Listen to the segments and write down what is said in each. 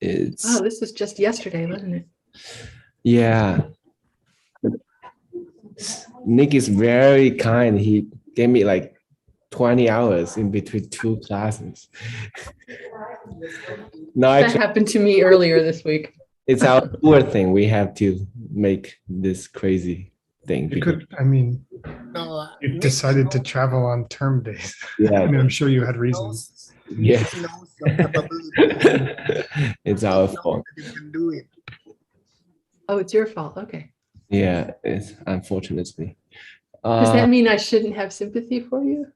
It's this was just yesterday, wasn't it? yeah. Nick is very kind. He gave me like 20 hours in between two classes. No, That actually, happened to me earlier this week. it's our poor thing. We have to make this crazy thing. You could, I mean, No, you decided to travel on term days. Yeah. I mean, I'm sure you had reasons. Yeah. Nick knows your capability. It's our Nick knows fault. that you can do it. Oh, it's your fault. Okay. Yeah, it's unfortunately. Does that mean I shouldn't have sympathy for you?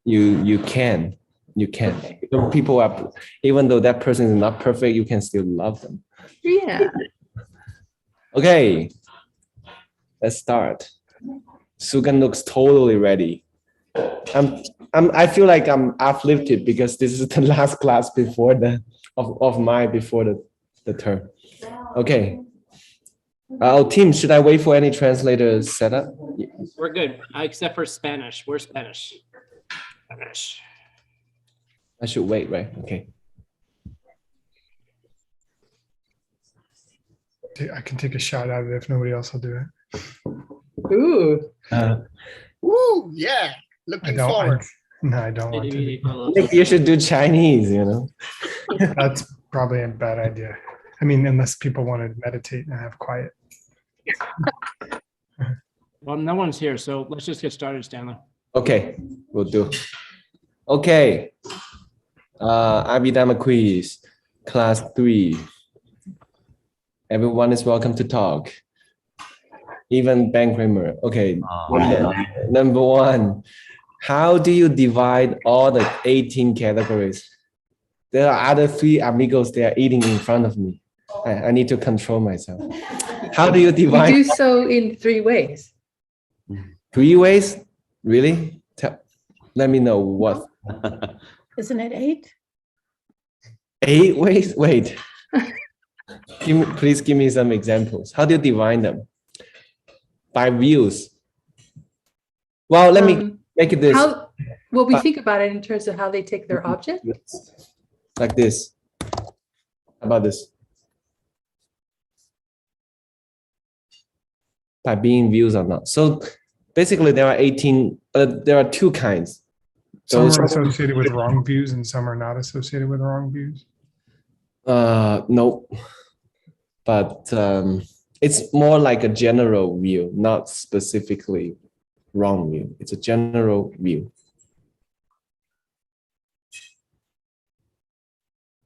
You can. Okay. People are, even though that person is not perfect, you can still love them. Yeah. Okay, let's start. Sugan looks totally ready. I feel like I'm uplifted because this is the last class before the term. Okay. Team, should I wait for any translator setup? We're good, except for Spanish. We're Spanish. Spanish. I should wait, right? Okay. I can take a shot at it if nobody else will do it. Ooh. Woo, yeah. I Looking don't. forward. No, I don't want to. I think you should do Chinese, you know? That's probably a bad idea. I mean, unless people want to meditate and have quiet. Well, no one's here, so let's just get started, Stanley. Okay, we'll do. Okay. Abhidharma quiz, class 3. Everyone is welcome to talk. Even Ben Kramer. Okay. Number 1. How do you divide all the 18 categories? There are other 3 amigos they are eating in front of me. I need to control myself. How do you divide? You do so in 3 ways. 3 ways? Really? Let me know what. Isn't it 8? 8 ways? Wait. Please give me some examples. How do you divide them? By views. Well, let me make it this. Well, we think about it in terms of how they take their object. Like this. How about this? By being views or not. So basically there are 18, there are 2 kinds. Some Those are associated with wrong views and some are not associated with wrong views. No, but it's more like a general view, not specifically wrong view. It's a general view.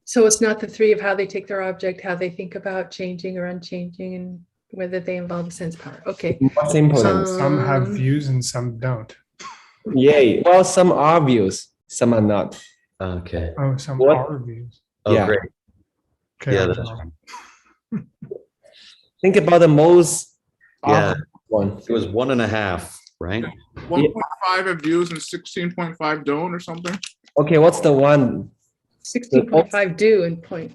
So it's not the 3 of how they take their object, how they think about changing or unchanging, and whether they involve a sense power. Okay. More simple than Some have views and some don't. Yay. Well, some are views, some are not. Okay. Oh, some What? are views. Oh, Yeah. great. Okay, Yeah, I'm that's wrong. fine. Think about the most Yeah. obvious one. It was 1.5, right? 1.5 have views and 16.5 don't or something. Okay, what's the one? 16.5 do and point.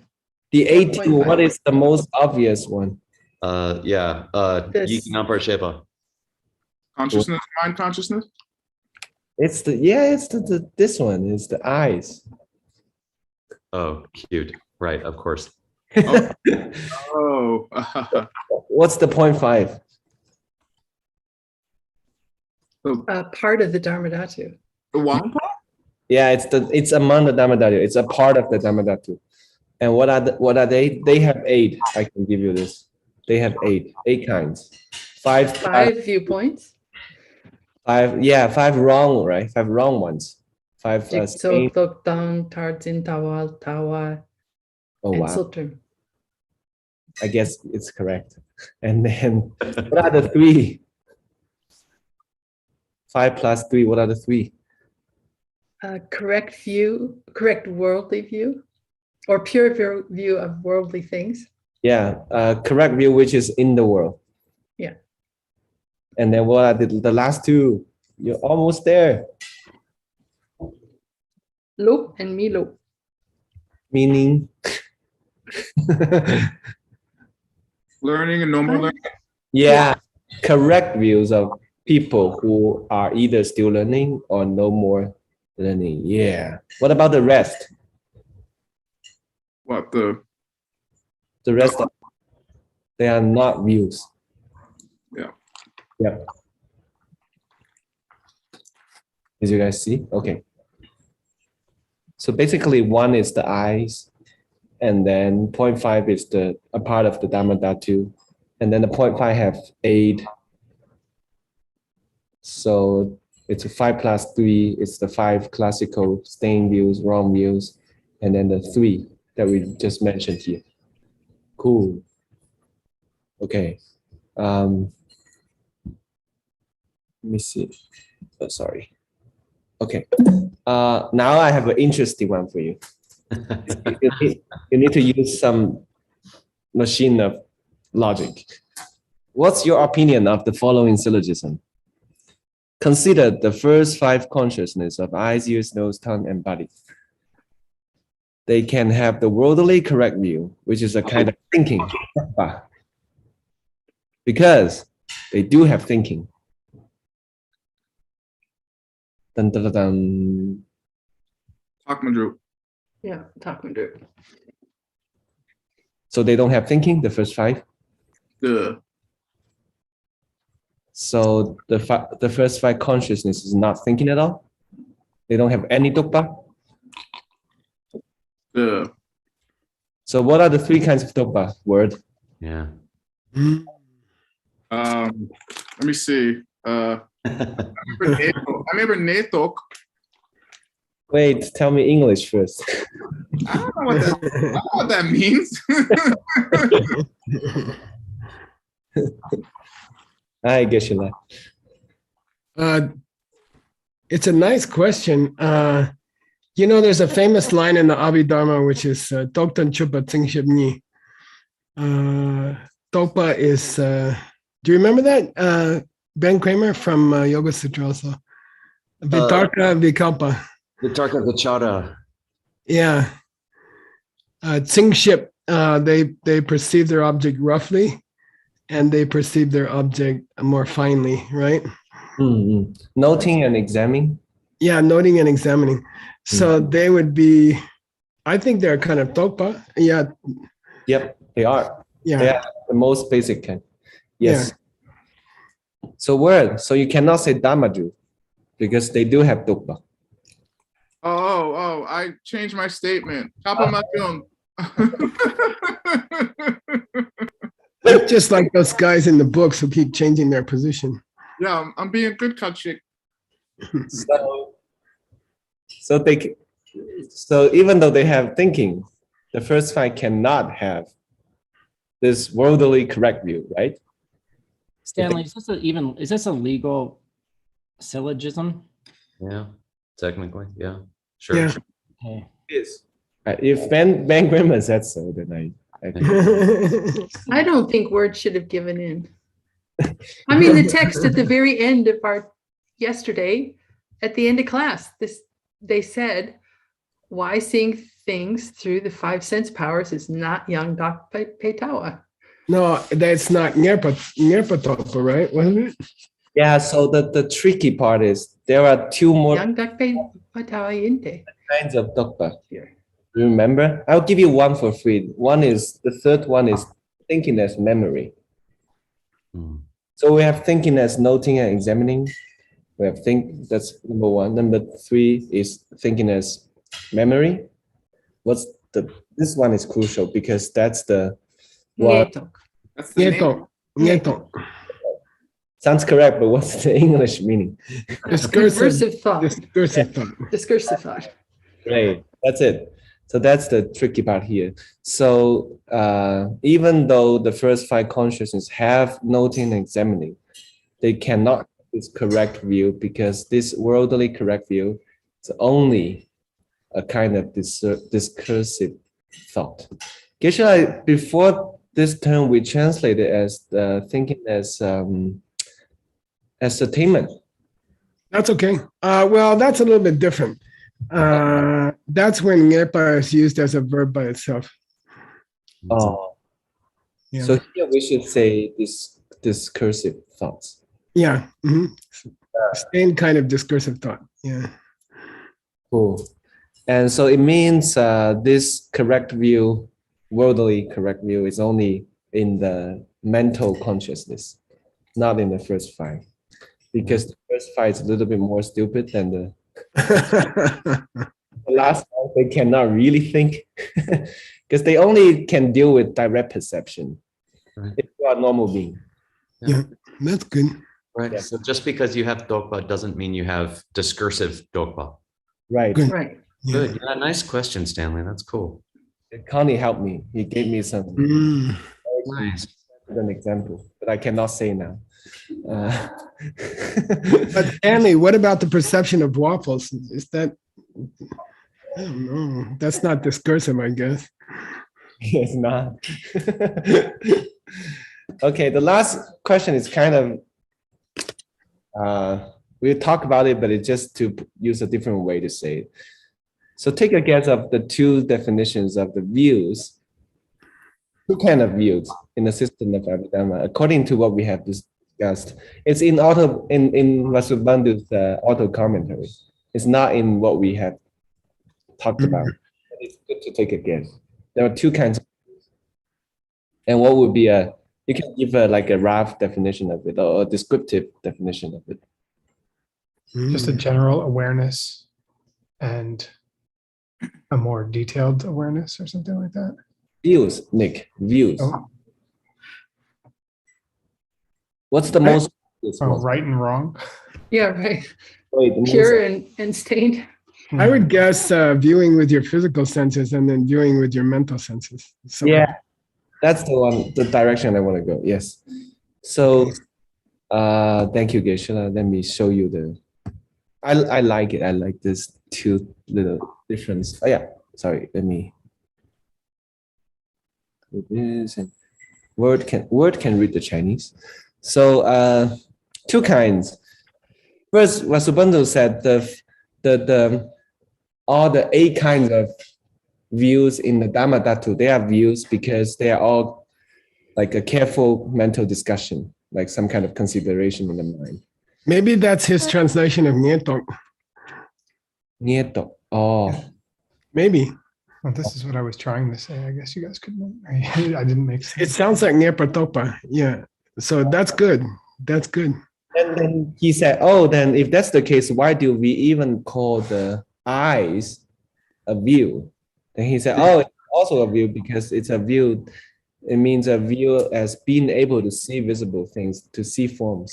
The 18, 1.5. what is the most obvious one? Yeah. This. Yiki number Sheba. Consciousness, mind consciousness. It's the this one is the eyes. Oh, cute. Right, of course. Oh. What's the 0.5? Part of the Dharmadhatu. The one part? Yeah, it's among the Dhammadhatu. It's a part of the Dhammadhatu. And what are they? They have 8. I can give you this. They have 8 kinds. 5 viewpoints. 5. Yeah, 5 wrong, right? 5 wrong ones. 5. Jigsaw, Tokdang, Tarzin, Tawal, Tawa, Oh and wow! Sultrum. I guess it's correct. And then what are the 3? 5 plus 3. What are the 3? Correct view, correct worldly view, or pure view of worldly things. Yeah, correct view, which is in the world. Yeah. And then what are the last 2? You're almost there. Lo and Milo. Meaning? Learning and normal learning. Yeah, correct views of people who are either still learning or no more learning. Yeah. What about the rest? What the The rest of they are not views. Yeah. Yep. As you guys see, okay. So basically, 1 is the eyes, and then 0.5 is a part of the Dharma Dhatu, and then the 0.5 have 8. So it's a 5 plus 3. It's the 5 classical staying views, wrong views, and then the 3 that we just mentioned here. Cool. Okay. Let me see. Oh, sorry. Okay. Now I have an interesting one for you. You need to use some machine of logic. What's your opinion of the following syllogism? Consider the first 5 consciousness of eyes, ears, nose, tongue, and body. They can have the worldly correct view, which is a kind of thinking, because they do have thinking. Dun, dun, dun, dun. Takmadru. Yeah, Takmandur. So they don't have thinking, the first 5. Duh. So the first 5 consciousness is not thinking at all. They don't have any tukpa. Duh. So what are the 3 kinds of tukpa? Word. Yeah. Let me see. I remember Netok. Wait, tell me English first. I don't know what that means. I guess you like. It's a nice question. There's a famous line in the Abhidharma, which is Toktan Chupa Tsingshib Ni. Tokpa is, do you remember that? Ben Kramer from Yoga Sutra also. Vitarka Vikalpa. Vitarka Vichara. Yeah. Tsingship, they perceive their object roughly, and they perceive their object more finely, right? Mm-hmm. Noting and examining. Yeah, noting and examining. So they would be, I think they're kind of tokpa. Yeah. Yep, they are. Yeah. They are the most basic kind. Yes. Yeah. So word. So you cannot say Dhammadru because they do have tukpa. Oh, I changed my statement. Kapamachung. Just like those guys in the books who keep changing their position. Yeah, I'm being good, Kachik. So even though they have thinking, the first 5 cannot have this worldly correct view, right? Stanley, is this a legal syllogism? Yeah, technically, yeah. Sure. Yeah. Okay. Yes. If Ben Grimmon said so, then I think. I don't think words should have given in. I mean, the text at the very end of our yesterday, at the end of class, they said, why seeing things through the 5 sense powers is not yang dak petawa. No, that's not Nyerpatopa, right? Wasn't it? Yeah, so the tricky part is there are 2 more Yang dak petawa yinte. kinds of tukpa here. You remember? I'll give you one for free. The third one is thinking as memory. So we have thinking as noting and examining. We have that's number 1. Number 3 is thinking as memory. This one is crucial because that's the one. That's the name. Nieto. Sounds correct, but what's the English meaning? Discursive thought. Discursive thought. Discursive thought. Right, that's it. So that's the tricky part here. So even though the first 5 consciousness have noting and examining, they cannot have this correct view because this worldly correct view is only a kind of discursive thought. Geshe, before this term, we translate it as thinking as attainment. That's okay. Well, that's a little bit different. That's when Nyepa is used as a verb by itself. Oh, Yeah. So here we should say discursive thoughts. Yeah. Same kind of discursive thought. Yeah. Cool. And so it means this correct view worldly correct view is only in the mental consciousness, not in the first five, because the first five is a little bit more stupid than the last one. They cannot really think because they only can deal with direct perception. Right. If you are a normal being. Yeah, that's good. Right. Yeah. So just because you have dokpa doesn't mean you have discursive dokpa. Right. Good. Right. Yeah. Good. Yeah, nice question, Stanley. That's cool. Connie helped me. He gave me some Mm. Nice. an example, but I cannot say now. But Stanley, what about the perception of waffles? Is that, I don't know. That's not discursive, I guess. it's not. Okay, the last question is kind of, we'll talk about it, but it's just to use a different way to say it. So take a guess of the two definitions of the views, two kind of views in the system of Abhidharma, according to what we have discussed. It's in Vasubandhu's auto commentary. It's not in what we have talked about. It's good to take a guess. There are two kinds of views. And what would be you can give like a rough definition of it or a descriptive definition of it. Just a general awareness and a more detailed awareness or something like that. Views, Nick, views. Oh, What's the most obvious one? right and wrong. Yeah, right. Wait, the most- Pure and stained. I would guess viewing with your physical senses and then viewing with your mental senses. So, Yeah, that's the one, the direction I want to go. Yes. So, thank you, Geshe-la. Let me show you the. I like it. I like this two little difference. Oh yeah, sorry. Let me. Do this and word can read the Chinese. So two kinds. First, Vasubandhu said the all the 8 kinds of views in the Dhamma Dhatu, they are views because they are all like a careful mental discussion, like some kind of consideration in the mind. maybe that's his translation of Nieto. Nieto. Oh, Maybe. Well, this is what I was trying to say. I guess you guys couldn't. I didn't make sense. It sounds like Nirpatopa. Yeah. So that's good. That's good. and then he said, oh, then if that's the case, why do we even call the eyes a view? Then he said, oh, it's also a view because it's a view. It means a view as being able to see visible things, to see forms.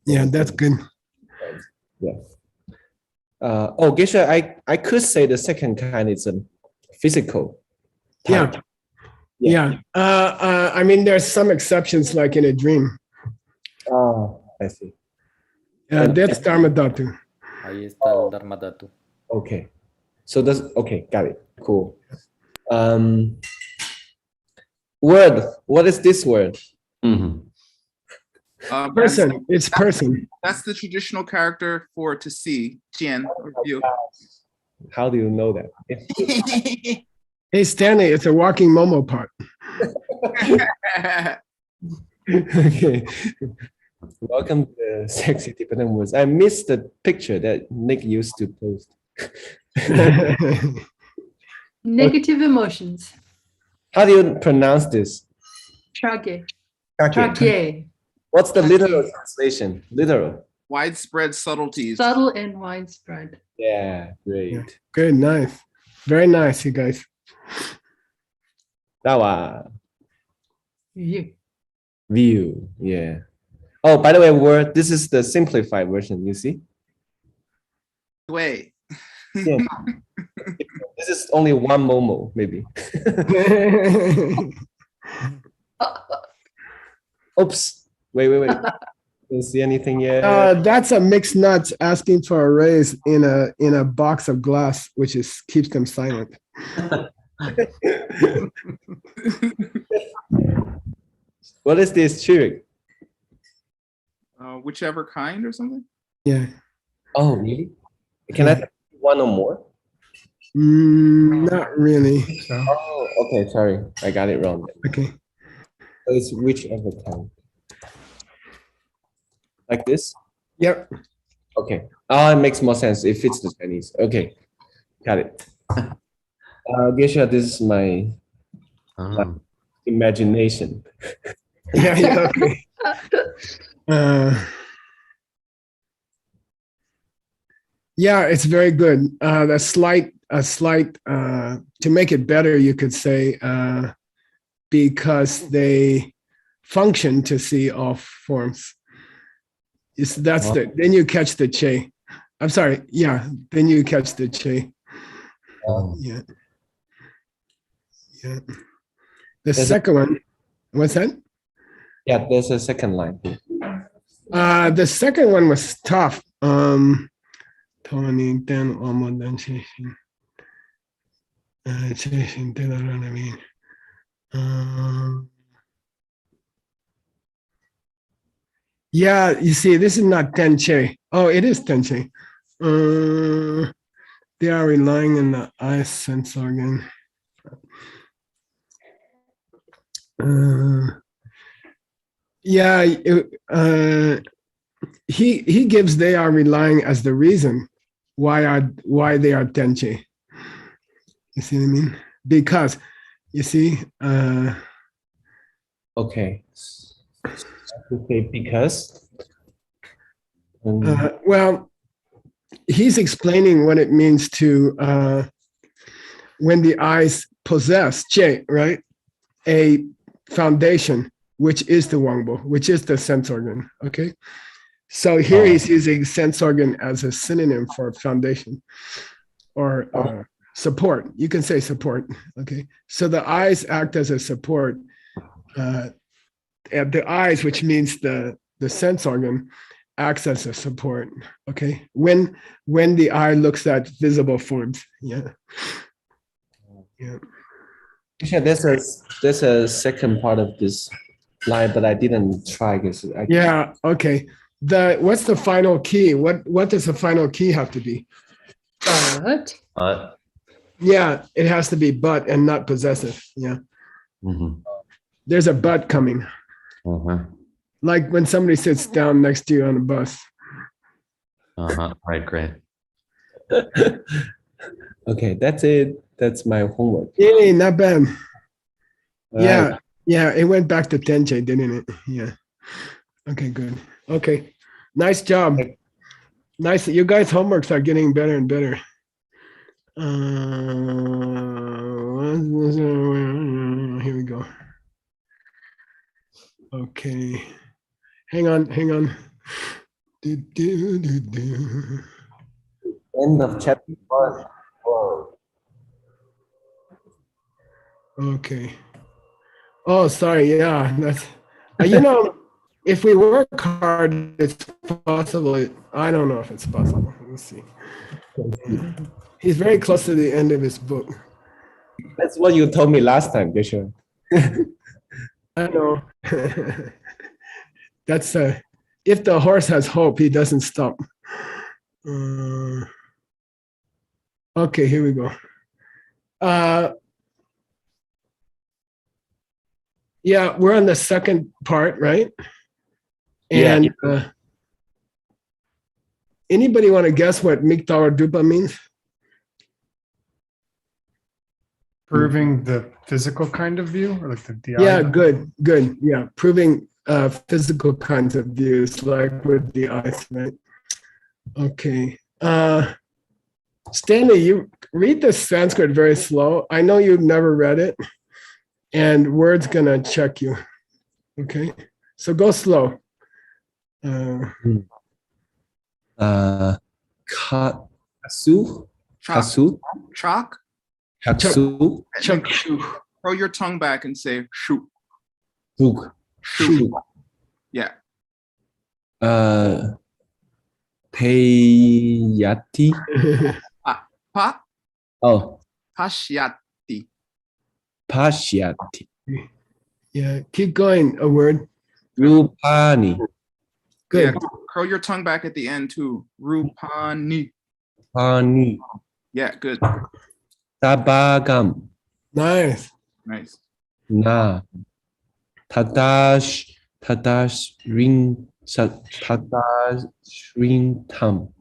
Yeah, that's good. Yeah. Geshe, I could say the second kind is a physical type. Yeah. I mean, there's some exceptions, like in a dream. Oh, I see. That's Dharma Dhatu. Ahí está el Dharma Dhatu. Okay. So that's okay, got it. Cool. Word. What is this word? Mhm. Person. It's person. That's the traditional character for to see, Chen, or view. How do you know that? Hey, Stanley, it's a walking Momo part. Okay. Welcome to the Sexy Tibetan Words. I missed the picture that Nick used to post. Negative emotions. How do you pronounce this? Trage. Trage. Trage. What's the literal translation? Literal. Widespread subtleties. Subtle and widespread. Yeah, great. Yeah. Good, nice. Very nice, you guys. Dawa. You. View. Yeah. Oh, by the way, word. This is the simplified version. You see? Wait. Yeah. This is only one momo, maybe. Oops. Wait. Don't see anything yet. That's a mixed nuts asking for a raise in a box of glass, which keeps them silent. What is this, Chirik? Whichever kind or something? Yeah. Oh, really? Can I have one or more? Not really. So Oh, okay. Sorry, I got it wrong. Okay. So it's whichever kind. Like this? Yep. Okay. Oh, it makes more sense if it's the Chinese. Okay, got it. Geshe, this is my Imagination. Yeah, yeah, okay. Yeah, it's very good. A slight, to make it better, you could say, because they function to see all forms. That's then you catch the che. I'm sorry. Yeah, then you catch the che. Yeah. Yeah. The second one, what's that? Yeah, there's a second line. The second one was tough. Yeah, you see, this is not tenche. Oh, it is tenche. They are relying on the eye sense organ. Yeah, he gives they are relying as the reason why they are tenche. You see what I mean? Because you see, Okay. Okay, because. well, he's explaining what it means to when the eyes possess che, right? A foundation, which is the wangbo, which is the sense organ. Okay. So here he's using sense organ as a synonym for foundation or support. You can say support. Okay. So the eyes act as a support. And the eyes, which means the sense organ, acts as a support. Okay. When the eye looks at visible forms. Yeah. Yeah. Yeah, there's a second part of this line, but I didn't try because Yeah. Okay. What's the final key? What does the final key have to be? But Yeah, it has to be but and not possessive. Yeah. There's a but coming. Like when somebody sits down next to you on a bus. Right, great. Okay, that's it. That's my homework. Yay, not bad. Yeah. Right. Yeah, it went back to tenche, didn't it? Yeah. Okay, good. Okay. Nice job. Nice. You guys' homeworks are getting better and better. Here we go. Okay. Hang on. End of chapter 1. Okay. Oh, sorry. Yeah, that's if we work hard, it's possible. I don't know if it's possible. Let's see. He's very close to the end of his book. That's what you told me last time, Joshua. I know. That's if the horse has hope, he doesn't stop. Okay, here we go. Yeah, we're on the second part, right? And anybody want to guess what Mikdal or Dupa means? Proving the physical kind of view, or like the Yeah, eye? good. Yeah, proving physical kinds of views, like with the eyes, right? Okay. Stanley, you read the Sanskrit very slow. I know you've never read it, and Word's gonna check you. Okay, so go slow. Kasu? Kasu? Chalk. Kasu? Throw your tongue back and say shoot. Shoot. Shoot. Yeah. Payati? Pa. Oh, Pashyati. Pashyati. Yeah, keep going. A word. Rupani. Good. Yeah. Curl your tongue back at the end too. Rupani. Pani. Yeah, good. Tabagam. Nice. Nice. Na. Tadash ring tam.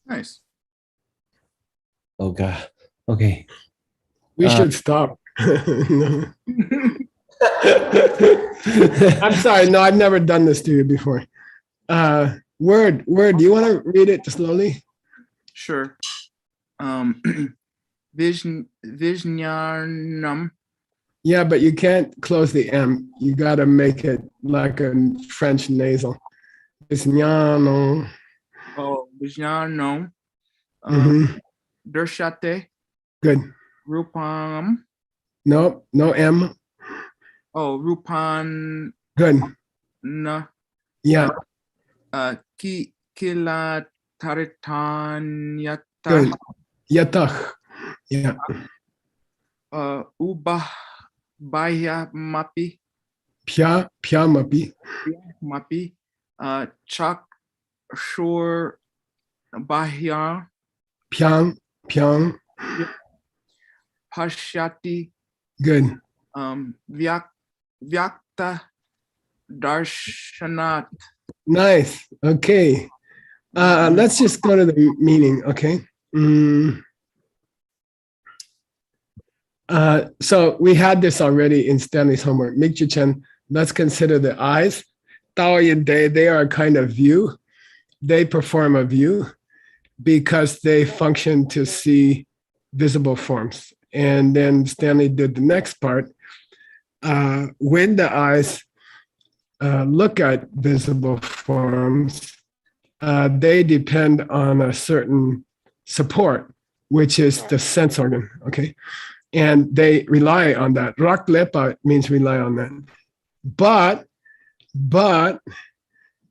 Nice. Oh God. Okay. We should stop. No. I'm sorry. No, I've never done this to you before. Word. Do you want to read it slowly? Sure. Vijnanam. Yeah, but you can't close the M. You got to make it like a French nasal. Vignano. Oh, Vijnanam. Mhm. Dershate. Good. Rupam. No M. Oh, Rupan. Good. Na. Yeah, Kila Taritanyata. good. Yatach. Yeah. Ubah Baya Mapi. Pya mapi. Mapi. Chak Shur Bahya. Pyang. Pashyati. Good. Vyakta Darshanat. Nice. Okay. Let's just go to the meaning. Okay. So we had this already in Stanley's homework. Ming-Chi Chen, let's consider the eyes. Tao and they are a kind of view. They perform a view because they function to see visible forms. And then Stanley did the next part. When the eyes look at visible forms, they depend on a certain support, which is the sense organ, okay? And they rely on that. Rak lepa means rely on that. But,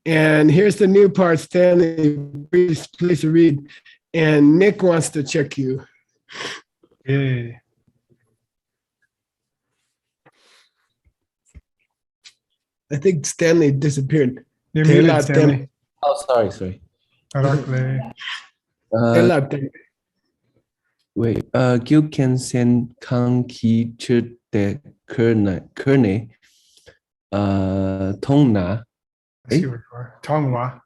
and here's the new part, Stanley, please read. And Nick wants to check you. Yeah. I think Stanley disappeared. You're Tela muted, Stanley. Oh, sorry. Arakle. Uh, wait. You can send Kanki to the Kerne. Tongna. I see what you are. Tongwa.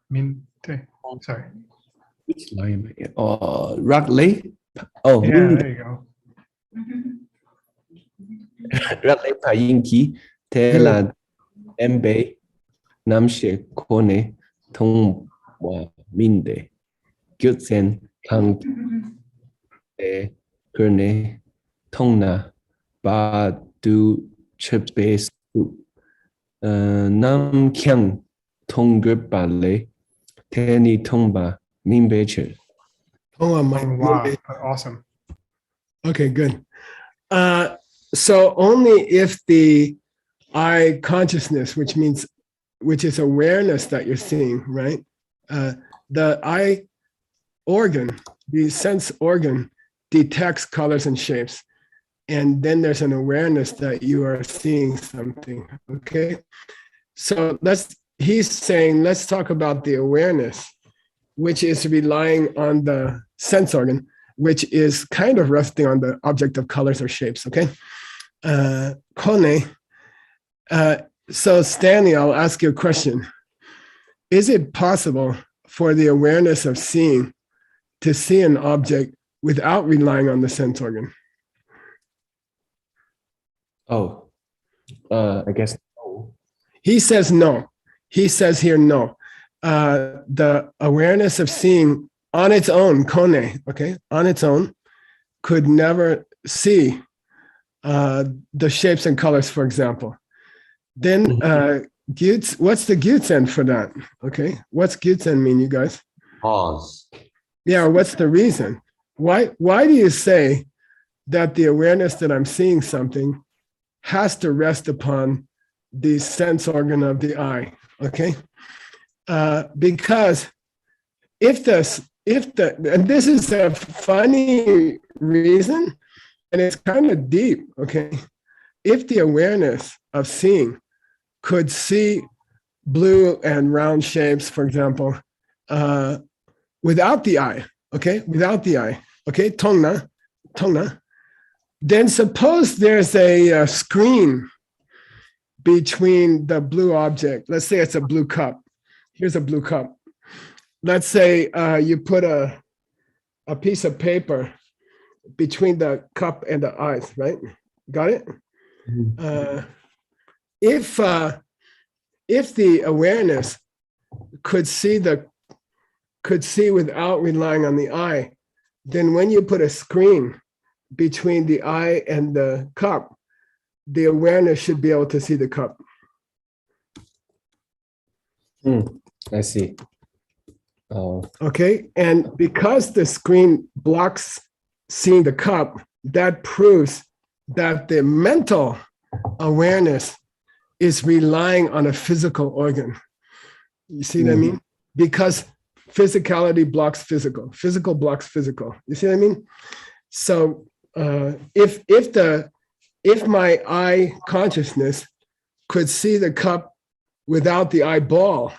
Sorry. Which line? Oh, Ragley. Oh, Yeah, there you go. Ragley Payinki. Tela Embe. Namshe Kone. Tongwa Minde. Gyutsen Kang De Kerne. Tongna. Ba Du Chebes. Nam Kyang Tongger Bale. Teni Tongba Minbecher. Tongwa. Awesome. Okay, good. So only if the eye consciousness, which is awareness that you're seeing, right? The eye organ, the sense organ, detects colors and shapes. And then there's an awareness that you are seeing something, okay? So he's saying, let's talk about the awareness, which is relying on the sense organ, which is kind of resting on the object of colors or shapes, okay? Kone. So Stanley, I'll ask you a question. Is it possible for the awareness of seeing to see an object without relying on the sense organ? Oh, I guess no. He says no. He says here no. The awareness of seeing on its own, kone, okay, on its own, could never see the shapes and colors, for example. Then what's the Gyutsen for that? Okay, what's Gyutsen mean, you guys? Pause. Yeah, what's the reason? Why do you say that the awareness that I'm seeing something has to rest upon the sense organ of the eye? Okay, because if and this is a funny reason, and it's kind of deep. Okay, if the awareness of seeing could see blue and round shapes, for example, without the eye, okay, tongna, then suppose there's a screen between the blue object. Let's say it's a blue cup. Here's a blue cup. Let's say you put a piece of paper between the cup and the eyes, right? Got it? Mhm. If the awareness could see without relying on the eye, then when you put a screen between the eye and the cup, the awareness should be able to see the cup. I see. Oh, Okay, and because the screen blocks seeing the cup, that proves that the mental awareness is relying on a physical organ. You see what I mean? Because physicality blocks physical, physical blocks physical. You see what I mean? So if my eye consciousness could see the cup without the eyeball,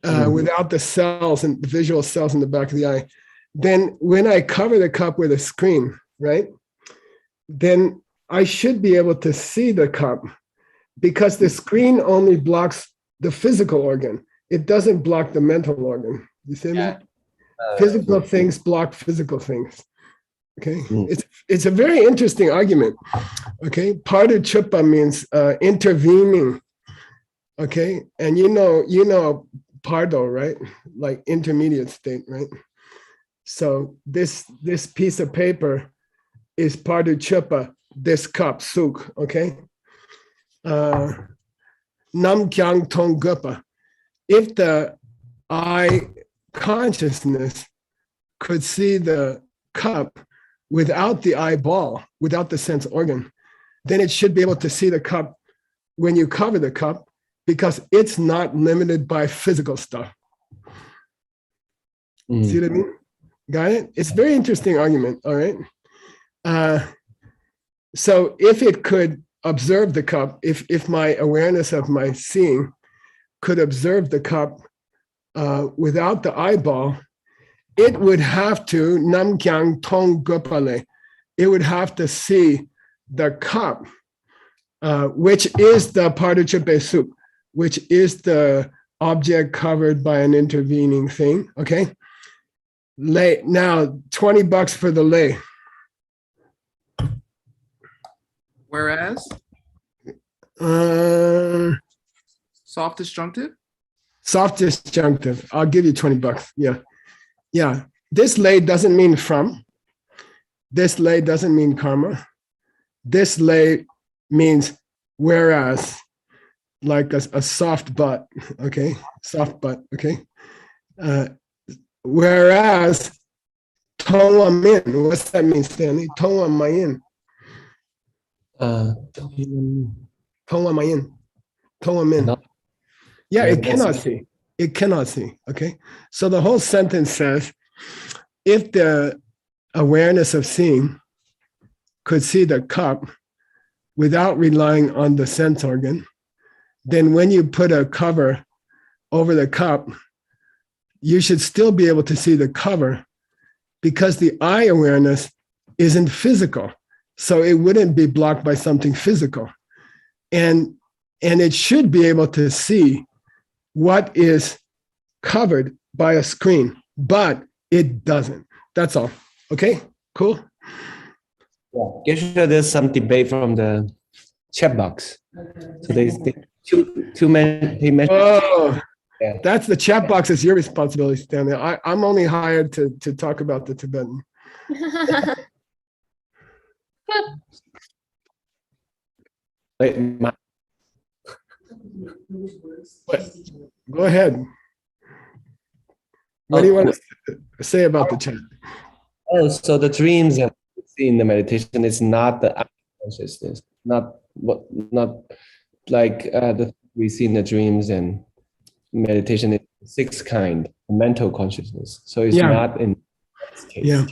without the cells and the visual cells in the back of the eye, then when I cover the cup with a screen, right, then I should be able to see the cup because the screen only blocks the physical organ. It doesn't block the mental organ. You see what I mean? Physical things block physical things. Okay, it's a very interesting argument. Okay, Parduchupa means intervening. Okay, and you know Pardo, right? Like intermediate state, right? So this piece of paper is Parduchupa, this cup, suk, okay? Nam kyang tong gupa. If the eye consciousness could see the cup without the eyeball, without the sense organ, then it should be able to see the cup when you cover the cup because it's not limited by physical stuff. See what I mean? Got it? It's a very interesting argument, all right? So if it could observe the cup, if my awareness of my seeing could observe the cup without the eyeball, it would have to nam kyang tong gopale. It would have to see the cup, which is the Parduchupe soup, which is the object covered by an intervening thing. Okay. Lay now $20 for the lay. Whereas soft disjunctive. Soft disjunctive. I'll give you $20. Yeah. Yeah. This lay doesn't mean from. This lay doesn't mean karma. This lay means whereas, like a soft butt. Okay. Soft butt. Okay. Whereas Tongwa Min. What's that mean, Stanley? Tongwa Mayin. Tongwa Mayin. Tongwa Min. Yeah, it cannot see. It cannot see. Okay. So the whole sentence says, if the awareness of seeing could see the cup without relying on the sense organ, then when you put a cover over the cup, you should still be able to see the cover because the eye awareness isn't physical. So it wouldn't be blocked by something physical. And it should be able to see what is covered by a screen, but it doesn't. That's all. Okay, cool. yeah. Guess there's some debate from the chat box. So they too many. Oh, Yeah. that's the chat box is your responsibility, Stanley. I'm only hired to talk about the Tibetan. Wait, Go ahead. What do you want to say about the chat? oh, so the dreams and in the meditation is not the consciousness, not like the we see in the dreams and meditation is sixth kind, mental consciousness. So it's not in this case. Yeah.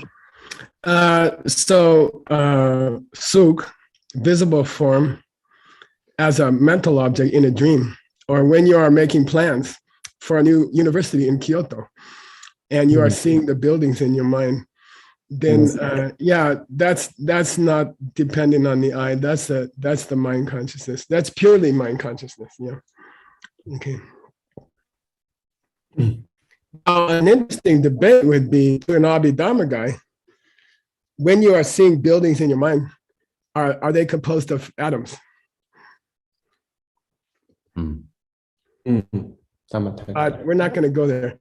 Suk, visible form, as a mental object in a dream, or when you are making plans for a new university in Kyoto, and you are seeing the buildings in your mind, then that's not dependent on the eye. That's the mind consciousness. That's purely mind consciousness. Yeah. Okay. An interesting debate would be to an Abhidharma guy. When you are seeing buildings in your mind, are they composed of atoms? Hmm. We're not going to go there.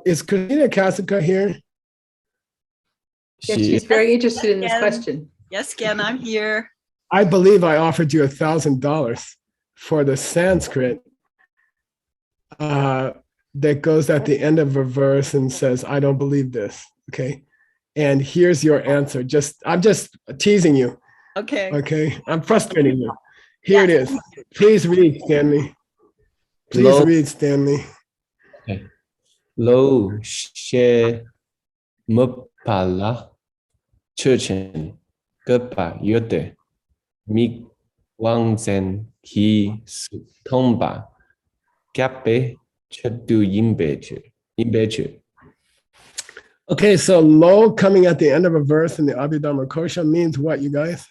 Is Christina Casica here? Yes, she's very interested in this question. Yes, Ken, I'm here. I believe I offered you $1,000 for the Sanskrit that goes at the end of a verse and says, I don't believe this. Okay. And here's your answer. I'm just teasing you. Okay. Okay. I'm frustrating you. Here it is. Please read, Stanley. Please read, Stanley. Okay. Lo she mupala churchen gepa yote mi wangzen ki tomba kape chedu imbeche. Okay, so lo coming at the end of a verse in the Abhidharma Kosha means what, you guys?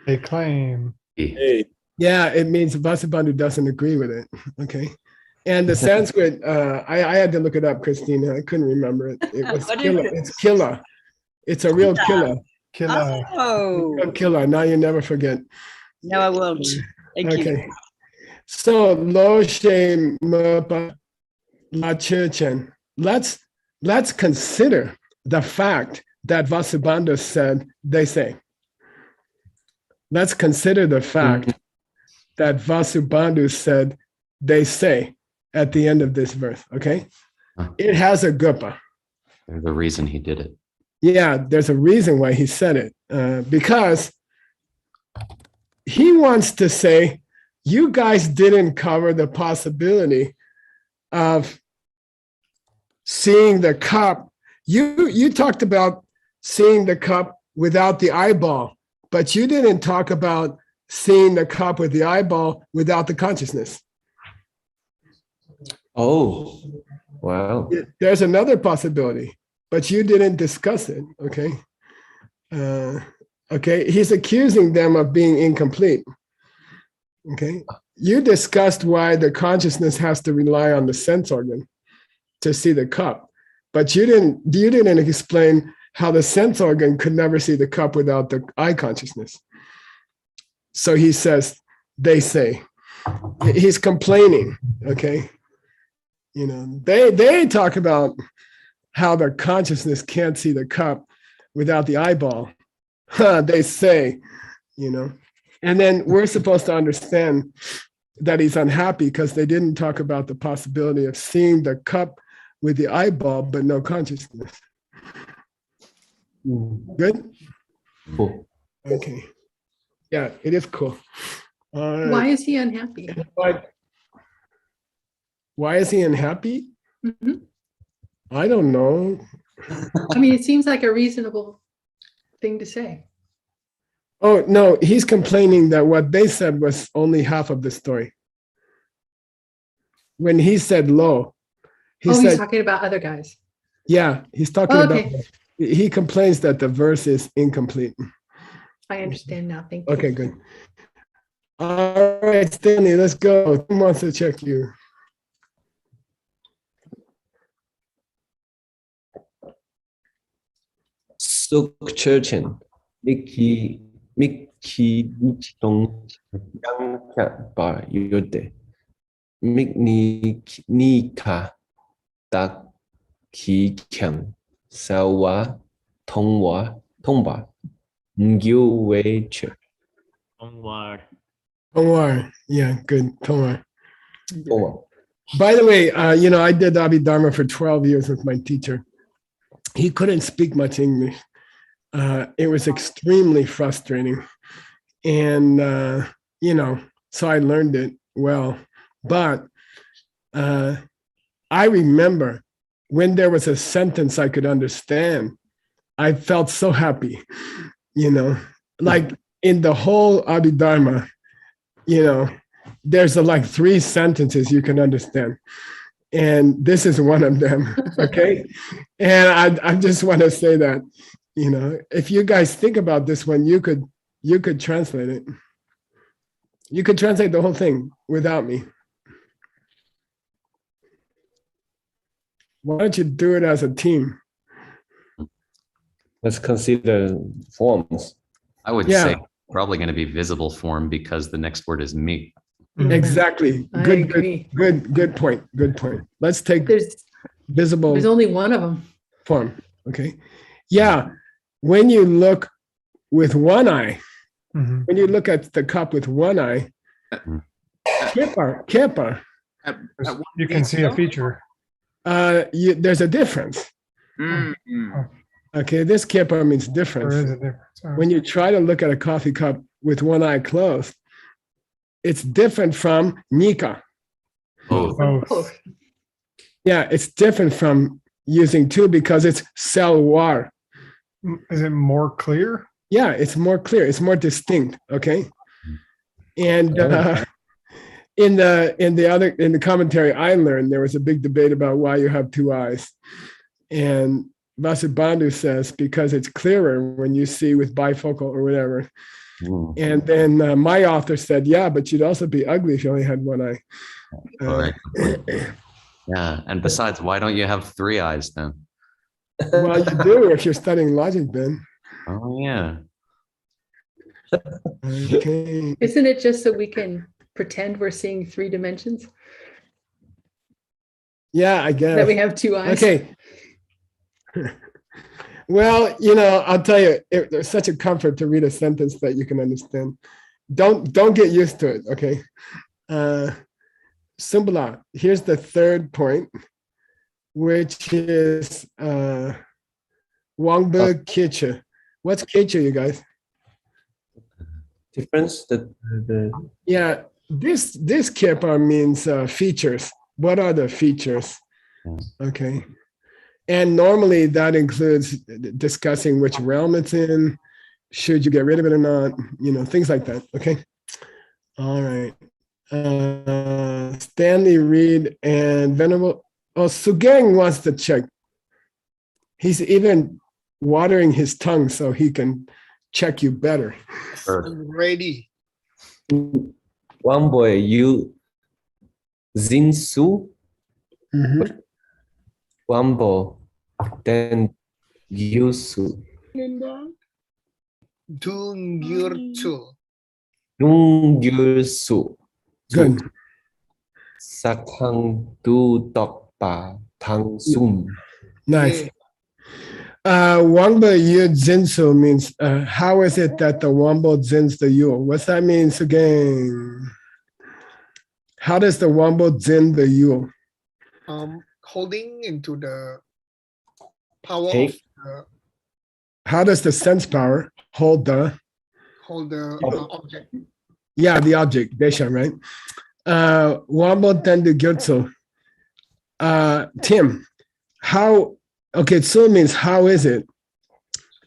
They claim. Yeah, it means Vasubandhu doesn't agree with it. Okay. And the Sanskrit, I had to look it up, Christina. I couldn't remember it. It was killa. It's killa. It's a real killa. Killer. Oh, Real killa. Now you never forget. no, I won't. Thank you. Okay. So lo she mpa la churchen. Let's consider the fact that Vasubandhu said, they say. Let's consider the fact that Vasubandhu said, they say at the end of this verse, okay? It has a gupa. There's the reason he did it. Yeah, there's a reason why he said it. Because he wants to say, you guys didn't cover the possibility of seeing the cup. You talked about seeing the cup without the eyeball, but you didn't talk about seeing the cup with the eyeball without the consciousness. Oh, wow. There's another possibility, but you didn't discuss it, okay? Okay, he's accusing them of being incomplete, okay? You discussed why the consciousness has to rely on the sense organ to see the cup, but you didn't explain how the sense organ could never see the cup without the eye consciousness. So he says, they say. He's complaining, okay? You know, they talk about how the consciousness can't see the cup without the eyeball. They say, you know, and then we're supposed to understand that he's unhappy because they didn't talk about the possibility of seeing the cup with the eyeball, but no consciousness. Good? Cool. Okay. Yeah, it is cool. Why is he unhappy? Why is he unhappy? Mhm. I don't know. I mean, it seems like a reasonable thing to say. Oh, no, he's complaining that what they said was only half of the story. When he said lo, he He's said, talking about other guys. yeah, he's talking Oh, about, okay. he complains that the verse is incomplete. I understand now. Thank you. Okay, good. All right, Stanley, let's go. Who wants to check you? Suk Churchen, Miki Dong Yang Ba Yote, Nika Tak Ki Kyang, Sawa Tongba, Ngyu Wei Che. Onward. Tomar. Yeah, good. Tomar. Oh, By the way, you know, I did Abhidharma for 12 years with my teacher. He couldn't speak much English. It was extremely frustrating. And, you know, so I learned it well. But I remember when there was a sentence I could understand, I felt so happy, you know, like in the whole Abhidharma, you know, there's like 3 sentences you can understand. And this is one of them, okay? And I just want to say that, you know, if you guys think about this one, you could translate it. You could translate the whole thing without me. Why don't you do it as a team? let's consider forms. I would Yeah. say probably going to be visible form because the next word is me. Exactly. I Good, agree. good point. Good point. Let's take There's visible only one of them. form. Okay. Yeah. When you look with one eye, Mhm. when you look at the cup with one eye, kepa, At one You can see a detail? feature. there's a difference. Mm, Okay, this kepa means There difference. is a difference. Oh. When you try to look at a coffee cup with one eye closed, it's different from nika. Oh, Both. Yeah, it's different from using two because it's selwar. Is it more clear? Yeah, it's more clear. It's more distinct. Okay, and in the commentary I learned, there was a big debate about why you have two eyes, and Vasubandhu says because it's clearer when you see with bifocal or whatever. And then my author said, yeah, but you'd also be ugly if you only had one eye. all right. Yeah. And besides, why don't you have three eyes then? Well, you do if you're studying logic, Ben. Oh, yeah. Okay. Isn't it just so we can pretend we're seeing 3 dimensions? Yeah, I guess. That we have 2 eyes? Okay. Well, I'll tell you, there's such a comfort to read a sentence that you can understand. Don't get used to it, okay? Sumbala, here's the third point, which is Wangbe Kiche. What's Kiche, you guys? Difference. Yeah, this Kepa means features. What are the features? Okay. And normally that includes discussing which realm it's in, should you get rid of it or not, things like that. Okay. All right. Stanley, Reed, and Venerable. Oh, Sugeng wants to check. He's even watering his tongue so he can check you better. I'm ready. One boy, you Zinsu, Wambo, then Yusu, Dungyurchu. Dungyursu, Good. Sakang Du Dokpa Tang Sum. Nice. Wangba Yu Zinsu means how is it that the Wambo zins the Yule? What's that mean again? How does the Wambo zin the Yule? Holding into the power Take. of the How does the sense power hold the object. Yeah, the object, Desha, right? Wambo tendu gyotsu. Tim, Tsu means how is it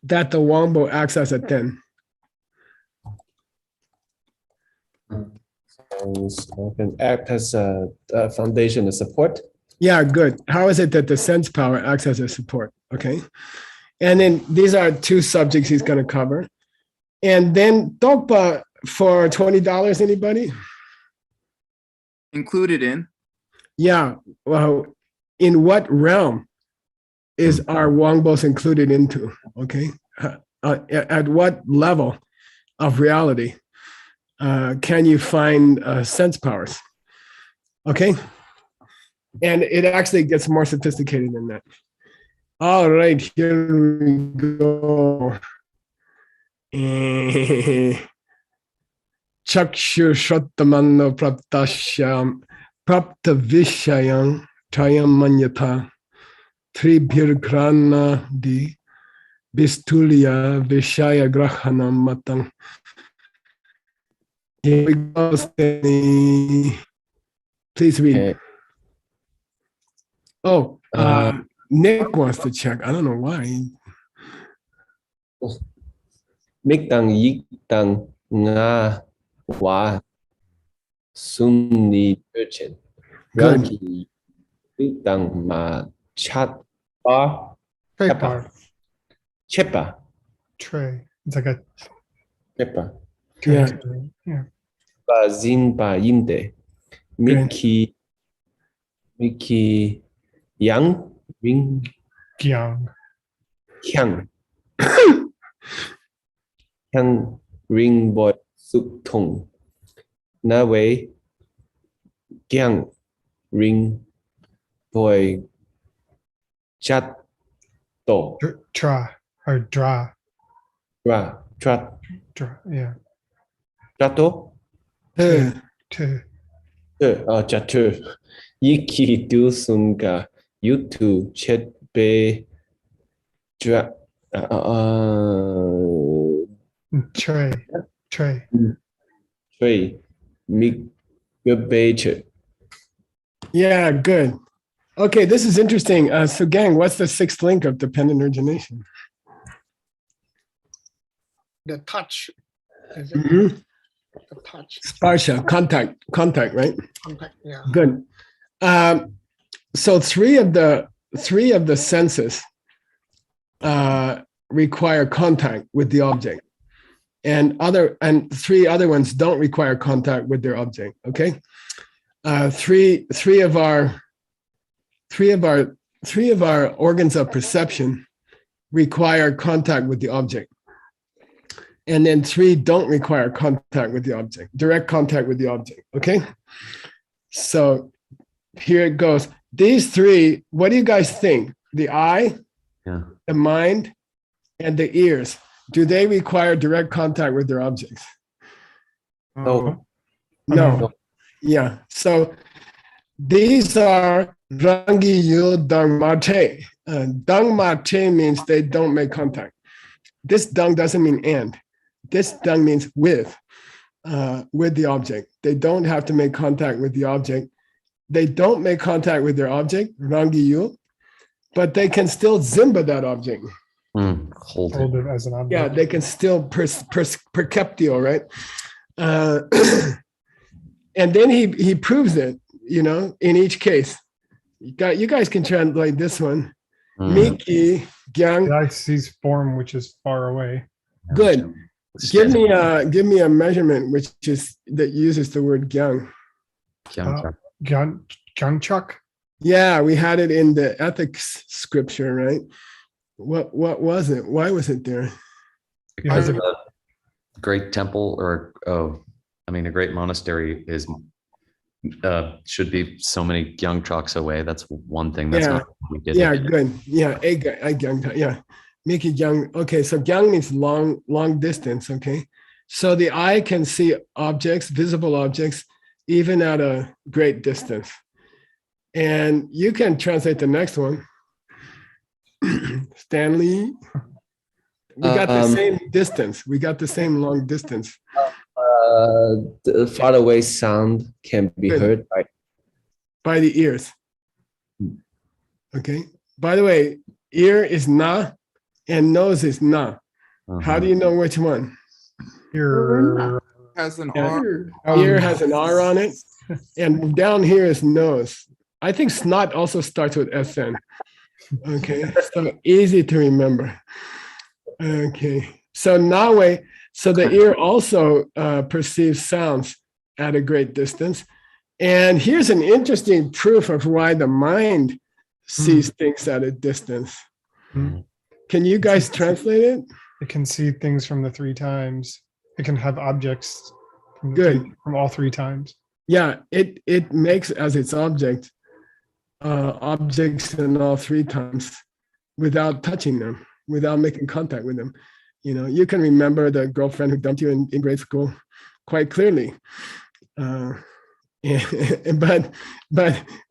that the Wambo acts as a ten? Can act as a foundation, a support. Yeah, good. How is it that the sense power acts as a support? Okay. And then these are 2 subjects he's going to cover. And then Tokpa for $20, anybody? included in. Yeah. Well, in what realm is our Wangbos included into? Okay. At what level of reality can you find sense powers? Okay. And it actually gets more sophisticated than that. All right, here we go. Chakshu Shrattamanno Praptashyam Praptavishayam Trayam Manyata Tribhirgrana Di Bistulya Vishaya Grahanam Matang. Here we go, Stanley. Please read. Okay. Oh, Nick wants to check. I don't know why. Mikdang Yikdang Nga Wa Sumni Urchin. Good. Ranki Mikdang Ma Chat Bar Tray Kappa. bar. Chepa. Tray. It's like a Chepa. Yeah. tray. Yeah. Ba Zin Ba Yinde. Miki Yang Ming Gyang. Kyang. Khăn ring boy suk thùng. Na way kyang ring boy chat to. Tra or dra. Ra chat Yeah. chato. Uh, To Chatur. Yiki du sunga YouTube chat be dra tray. Tray. Trey mig beche. yeah, good. Okay, this is interesting. So gang, what's the sixth link of dependent origination? The touch. Is it Mhm. the touch? Sparsha, contact, right? Contact. Yeah. Good. So three of the senses require contact with the object, and three other ones don't require contact with their object. Okay, three of our organs of perception require contact with the object, and then three don't require contact with the object, direct contact with the object. Okay, so here it goes. These three, what do you guys think? The eye, the mind, and the ears, do they require direct contact with their objects? No. No. Yeah. So these are rangi yu dang mate. Dang mate means they don't make contact. This dang doesn't mean and. This dang means with the object. They don't have to make contact with the object. They don't make contact with their object, rangi yu, but they can still zimba that object. Hold it as an object. Yeah, they can still perceptio, right? And then he proves it, in each case. You guys can translate this one. Miki, Gyang. I sees form which is far away. Good. Give me a measurement that uses the word Gyang. Gyeongchuk. Yeah, we had it in the ethics scripture, right? What was it? Why was it there? Because of a great temple, a great monastery should be so many Gyeongchuks away. That's one thing. That's not what we did. Yeah, good. Yeah, yeah. Make it Gyang. Okay, so Gyang means long distance. Okay, so the eye can see objects, visible objects, even at a great distance. And you can translate the next one. Stanley, we got the same distance. We got the same long distance. The far away sound can be heard by the ears. Okay. By the way, ear is na and nose is na. How do you know which one? Ear has an R. Ear has an R on it, and down here is nose. I think snot also starts with SN. Okay, so easy to remember. Okay, so Nawe, so the ear also perceives sounds at a great distance. And here's an interesting proof of why the mind sees things at a distance. Can you guys translate it? It can see things from the three times. It can have objects from all three times. Yeah, it makes as its object objects in all three times without touching them, without making contact with them. You can remember the girlfriend who dumped you in grade school quite clearly. But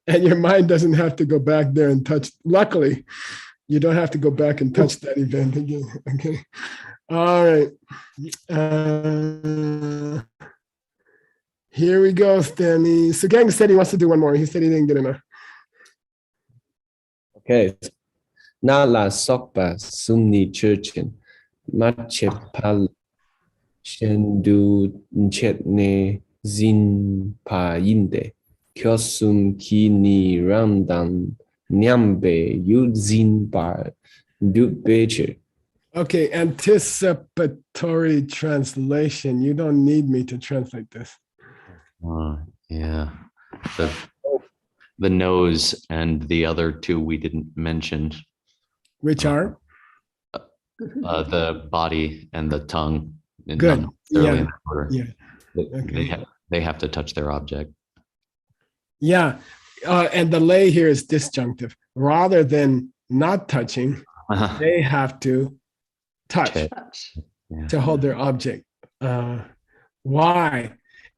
your mind doesn't have to go back there and touch. Luckily, you don't have to go back and touch that event again. Okay. All right. Here we go, Stanley. So Gang said he wants to do one more. He said he didn't get enough. Okay. Na la sokpa sumni churchin. Machepal shendu nchetne zin pa yinde. Kyosum ki ni ramdan nyambe yu zin bar du beche. Okay, anticipatory translation. You don't need me to translate this. Yeah. The nose and the other two we didn't mention. Which are? The body and the tongue. and Good. not necessarily Yeah. in that order. Yeah. They, Okay. they have to touch their object. Yeah. And the lay here is disjunctive. Rather than not touching, they have to touch Okay. Touch. Yeah. to hold their object. Why?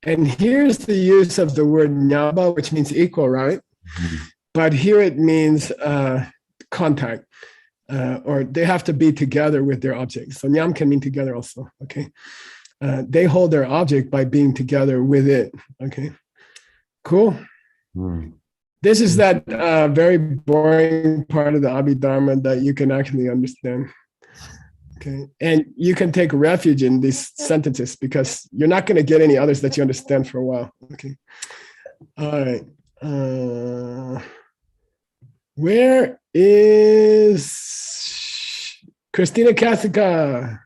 And here's the use of the word nyaba, which means equal, right? Mhm. But here it means contact, or they have to be together with their object. So nyam can mean together also, okay? They hold their object by being together with it, okay? Cool. Mm. This is that very boring part of the Abhidharma that you can actually understand. Okay. And you can take refuge in these sentences because you're not going to get any others that you understand for a while. Okay. All right. Where is Christina Kasica?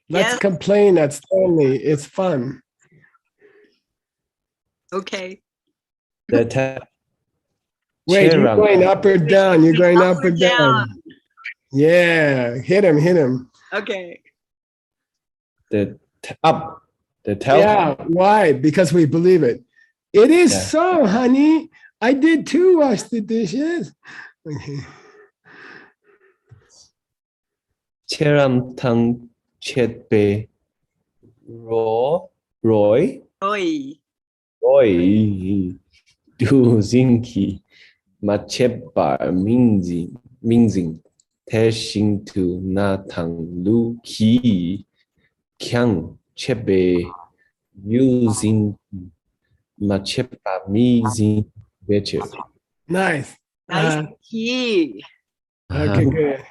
Let's Yes. complain at Stanley. It's fun. Okay. The te- Wait, you're Cheram. going up or down? You're going up or down? Down. Yeah. Hit him, hit him. Okay. Up. The tel. Yeah. Why? Because we believe it. It is Yeah. so, honey. I did too wash the dishes. Okay. Cheram tang chet be Roy. Oi. Roy. Du zinki. Machepa mingzing. Tashing to natang lu ki. Kyang chebe. Using Machepa mingzing. Betcha. Nice. Nice key. Okay, good.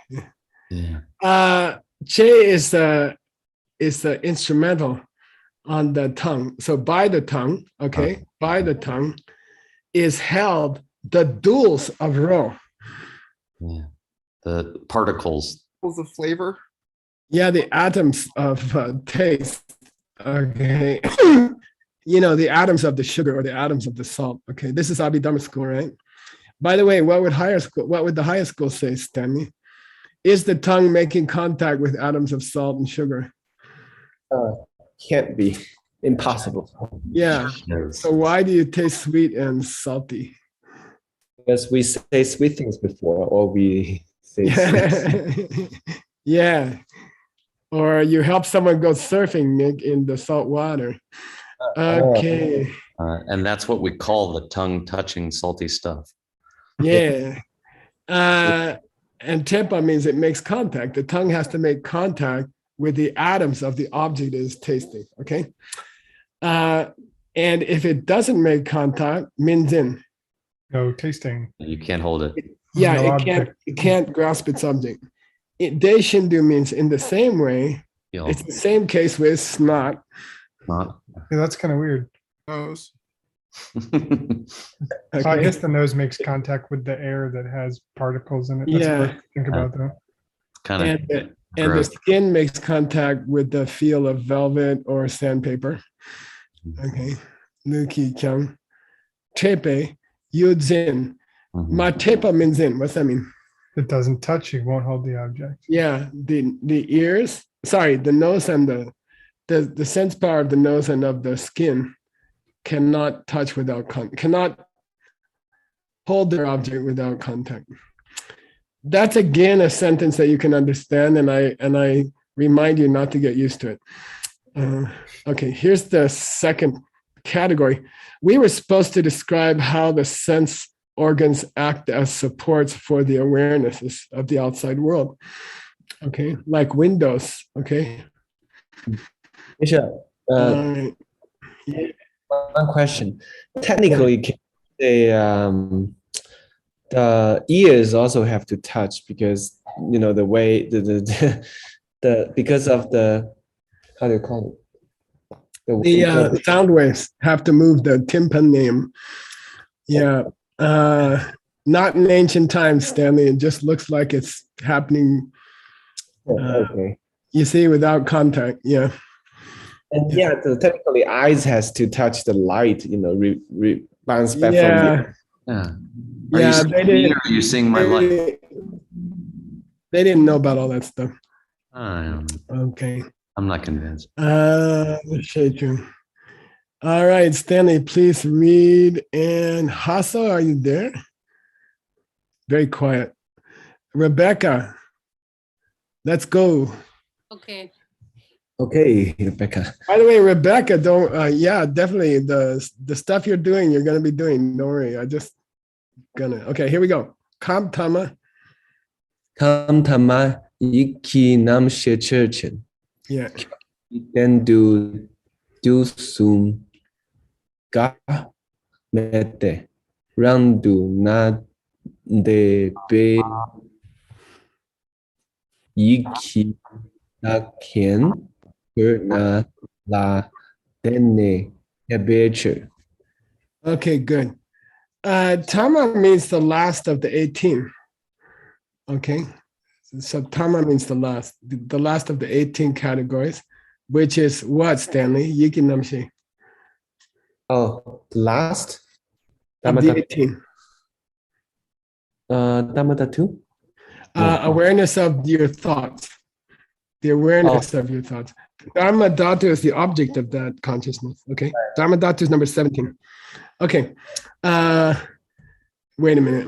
Yeah. Che is the instrumental on the tongue. So by the tongue, okay, by the tongue is held the duals of ro. Yeah. The particles. What's the flavor? Yeah, the atoms of taste. Okay. You know, the atoms of the sugar or the atoms of the salt. Okay, this is Abhidharma school, right? By the way, what would the higher school say, Stanley? Is the tongue making contact with atoms of salt and sugar? Can't be. Impossible. Yeah. Yes. So why do you taste sweet and salty? Because we say sweet things before, or we say sweet. Yeah. Or you help someone go surfing, Nick, in the salt water. Okay. And that's what we call the tongue touching salty stuff. Yeah. And tempa means it makes contact. The tongue has to make contact with the atoms of the object it is tasting. Okay. And if it doesn't make contact, means in. No tasting. You can't hold it. Yeah, No it can't grasp its object. Deshindu means in the same way. Feel. It's the same case with snot. Not. Yeah, that's kind of weird. Nose. So I Okay. guess the nose makes contact with the air that has particles in it. That's Yeah. what I think about though. Kind And of. and the gross. skin makes contact with the feel of velvet or sandpaper. Okay. Luki Kyung. Tepe, Yudzin. Mhm. Matepa means in. What's that mean? It doesn't touch you, won't hold the object. Yeah, the ears, sorry, the nose and the sense power of the nose and of the skin cannot touch without cannot hold their object without contact. That's again a sentence that you can understand, and I remind you not to get used to it. Okay, here's the second category. We were supposed to describe how the sense organs act as supports for the awarenesses of the outside world. Okay, like windows. Okay. Misha, Right. one question. Technically, can the ears also have to touch because the way the because of the, how do you call it? The sound waves have to move the tympanum. Yeah. Not in ancient times, Stanley. It just looks like it's happening. Okay. You see, without contact. Yeah. And yeah, so technically, eyes has to touch the light. Bounce back from the. Yeah. Yeah, Are you seeing my light? They didn't know about all that stuff. I don't know. Okay. I'm not convinced. Shaichun. All right, Stanley, please read. And Hasso, are you there? Very quiet. Rebecca, let's go. Okay. Okay, Rebecca. By the way, Rebecca, don't, yeah, definitely the stuff you're doing, you're going to be doing. Don't worry. Okay, here we go. Kamtama. Kamtama iki nam shecherchen. Yeah. Then do sum ga mete randu na de be iki daken na la dene ebecher. Okay, good. Tama means the last of the 18. Okay. So Tama means the last of the 18 categories, which is what, Stanley? Yiki namshi. Oh, last? Of the 18. Tamatatu? Awareness of your thoughts. The awareness of your thoughts. Dharma Dhatu is the object of that consciousness. Okay. Dharma Dhatu is number 17. Okay. Wait a minute.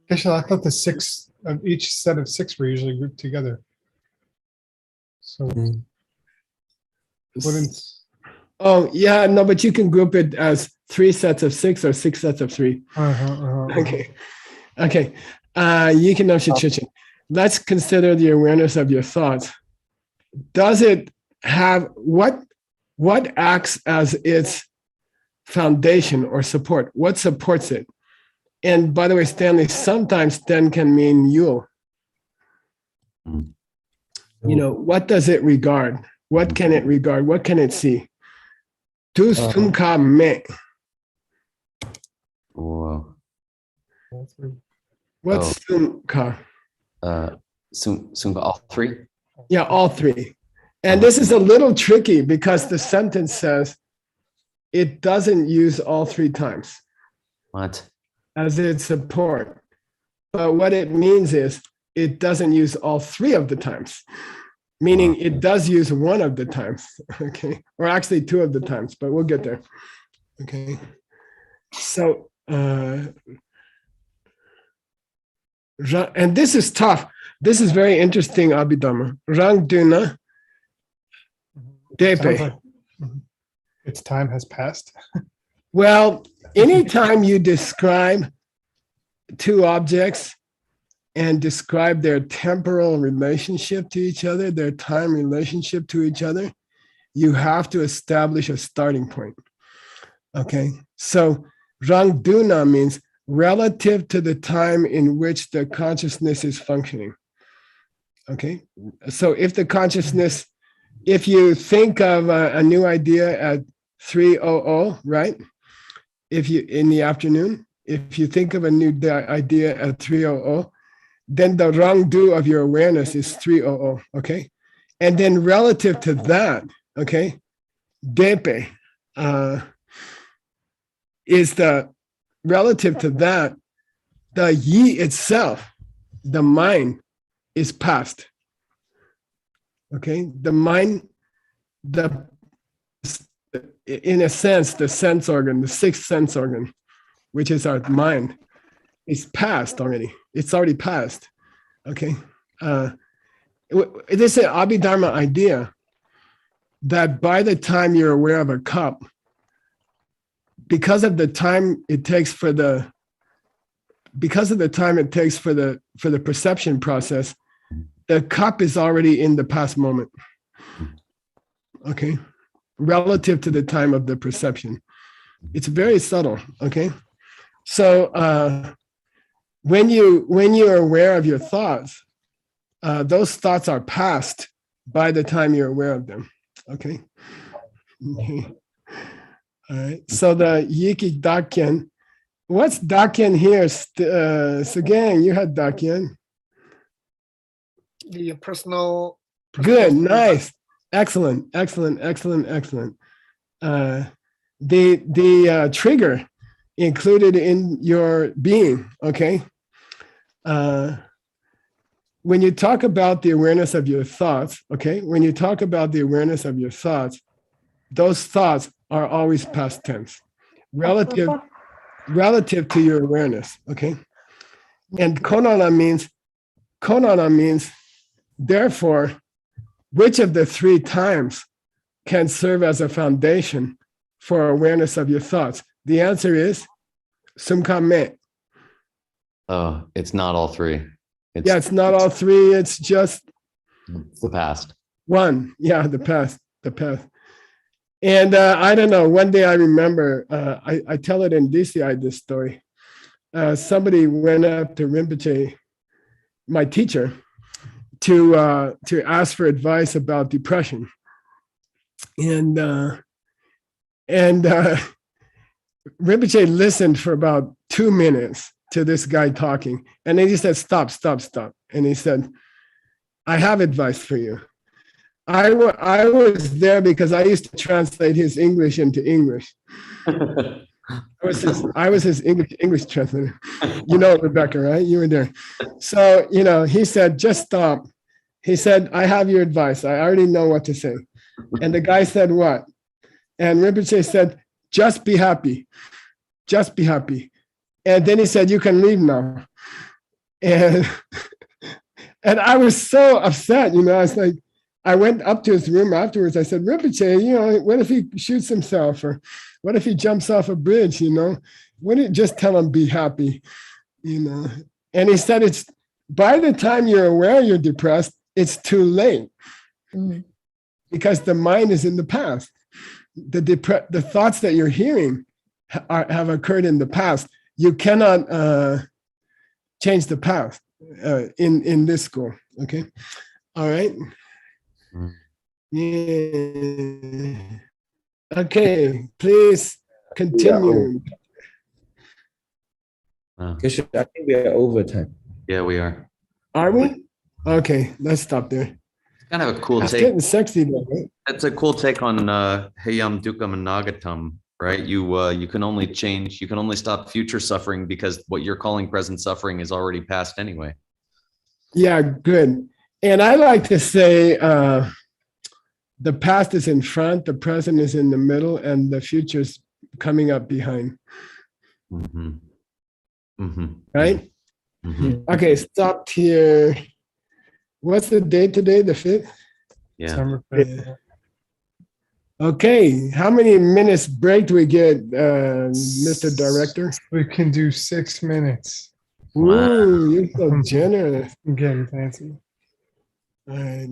Actually, I thought the 6 of each set of 6 were usually grouped together. So wouldn't. Oh, yeah, no, but you can group it as 3 sets of 6 or 6 sets of 3. Okay. Okay. Let's consider the awareness of your thoughts. Does it have what acts as its foundation or support? What supports it? And by the way, Stanley, sometimes then can mean you. You know, what does it regard? What can it regard? What can it see? Tu sumka me. Whoa. What's sumka? Sumka, all 3? Yeah, all 3. And this is a little tricky because the sentence says it doesn't use all 3 times. What? As its support. But what it means is it doesn't use all 3 of the times, meaning it does use 1 of the times, okay? Or actually 2 of the times, but we'll get there, okay? So, and this is tough. This is very interesting, Abhidharma. Rang Duna, Depe. Its time has passed. Well, anytime you describe 2 objects and describe their temporal relationship to each other, their time relationship to each other, you have to establish a starting point. Okay, so Rangduna means relative to the time in which the consciousness is functioning. Okay, so if the consciousness, if you think of a new idea at 3:00, right? If you in the afternoon, if you think of a new idea at 3:00, then the rangdu of your awareness is 3:00, okay? And then relative to that, okay, depe is the, relative to that, the yi itself, the mind is past. Okay, the mind, in a sense, the sense organ, the 6th sense organ, which is our mind, is past already. It's already past. Okay. This is an Abhidharma idea that by the time you're aware of a cup, because of the time it takes for the perception process, the cup is already in the past moment. Okay. Relative to the time of the perception. It's very subtle, okay? So when you're aware of your thoughts, those thoughts are past by the time you're aware of them, okay? Okay. All right, so the Yiki Dakyen, what's Dakyen here? Sugang, you had Dakyen. The personal. Good, nice. Excellent. The trigger included in your being, okay? when you talk about the awareness of your thoughts, okay, when you talk about the awareness of your thoughts, those thoughts are always past tense, relative to your awareness, okay? And konana means, therefore, which of the three times can serve as a foundation for awareness of your thoughts? The answer is sumkame. Oh, it's not all three. It's not all three. It's just the past. one. Yeah, the past. And I don't know. One day I remember, I tell it in DCI, this story. Somebody went up to Rinpoche, my teacher, to ask for advice about depression. And Rinpoche listened for about 2 minutes to this guy talking. And then he said, stop. And he said, I have advice for you. I was there because I used to translate his English into English. I was his English translator. You know, Rebecca, right? You were there. So, he said, just stop. He said, I have your advice. I already know what to say. And the guy said, what? And Rinpoche said, just be happy. Just be happy. And then he said, you can leave now. And I was so upset, I was like, I went up to his room afterwards. I said, Rinpoche, what if he shoots himself? Or what if he jumps off a bridge, Wouldn't just tell him be happy, And he said, it's by the time you're aware you're depressed, it's too late. Because the mind is in the past. The thoughts that you're hearing have occurred in the past. You cannot change the past in this school. Okay. All right. Yeah. Okay. Please continue. I think we are over time. Yeah, we are. Are we? Okay. Let's stop there. Kind of a cool It's take. getting sexy though, right? That's a cool take on Hayam Dukam and Nagatam, right? You can only change, you can only stop future suffering because what you're calling present suffering is already past anyway. Yeah, good. And I like to say the past is in front, the present is in the middle, and the future is coming up behind. Right? Okay, stopped here. What's the date today? The 5th? Yeah. Okay, how many minutes break do we get, Mr. Director? We can do 6 minutes. Ooh, you're so generous. I'm getting fancy. All right.